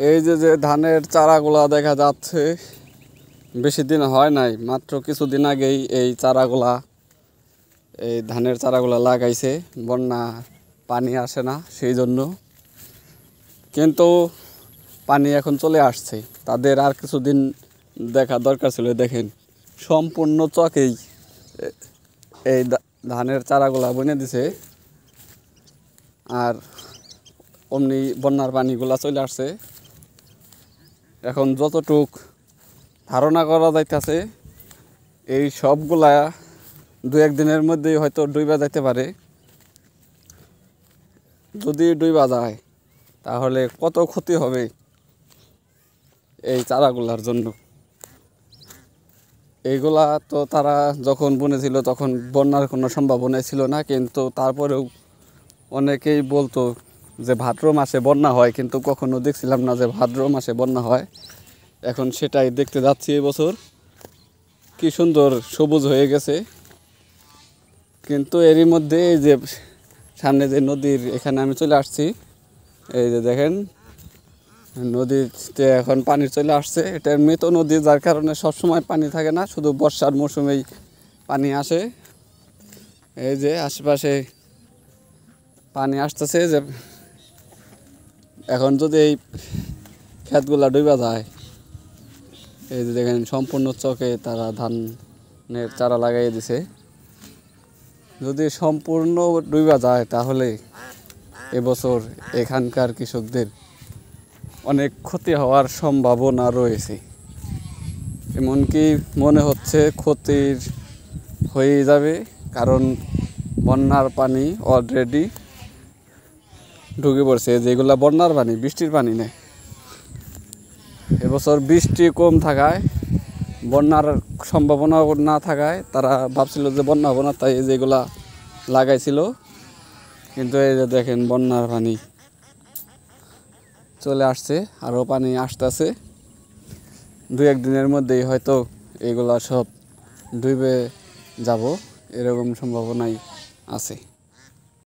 এই যে ধানের চারাগুলা দেখা যাচ্ছে বেশি দিন হয় নাই, মাত্র কিছুদিন আগেই এই চারাগুলা এই ধানের চারাগুলা লাগাইছে। বন্যা পানি আসে না সেই জন্য, কিন্তু পানি এখন চলে আসছে। তাদের আর কিছুদিন দেখা দরকার ছিল। দেখেন সম্পূর্ণ চকেই এই ধানের চারাগুলা বনে দিছে, আর অমনি বন্যার পানিগুলা চলে আসছে। এখন যতটুক ধারণা করা যাইতেছে এই সবগুলা দু একদিনের মধ্যেই হয়তো ডুইবা যাইতে পারে। যদি ডুইবা যায় তাহলে কত ক্ষতি হবে এই চারাগুলার জন্য। এইগুলা তো তারা যখন বুনেছিল তখন বন্যার কোনো সম্ভাবনাই ছিল না, কিন্তু তারপরেও অনেকেই বলতো যে ভাদ্র মাসে বন্যা হয়, কিন্তু কখনো দেখছিলাম না যে ভাদ্র মাসে বন্যা হয়। এখন সেটাই দেখতে যাচ্ছি। এবছর কি সুন্দর সবুজ হয়ে গেছে, কিন্তু এরই মধ্যে এই যে সামনে যে নদীর এখানে আমি চলে আসছি, এই যে দেখেন নদীতে এখন পানি চলে আসছে। এটা মৃত নদী, যার কারণে সবসময় পানি থাকে না, শুধু বর্ষার মৌসুমেই পানি আসে। এই যে আশেপাশে পানি আসতেছে, যে এখন যদি এই ক্ষেতগুলা ডুবা যায়, এই যে দেখেন সম্পূর্ণ চকে তারা ধানের চারা লাগাই দিছে। যদি সম্পূর্ণ ডুবা যায় তাহলে এবছর এখানকার কৃষকদের অনেক ক্ষতি হওয়ার সম্ভাবনা রয়েছে। এমনকি মনে হচ্ছে ক্ষতির হয়ে যাবে, কারণ বন্যার পানি অলরেডি ঢুকে পড়ছে। যেগুলো বন্যার পানি, বৃষ্টির পানি নেই। এবছর বৃষ্টি কম থাকায়, বন্যার সম্ভাবনা না থাকায় তারা ভাবছিল যে বন্যা হবে না, তাই যেগুলা লাগাইছিল। কিন্তু এই যে দেখেন বন্যার পানি চলে আসছে, আরও পানি আসতেছে। দু একদিনের মধ্যেই হয়তো এগুলা সব ডুবে যাব, এরকম সম্ভাবনাই আছে।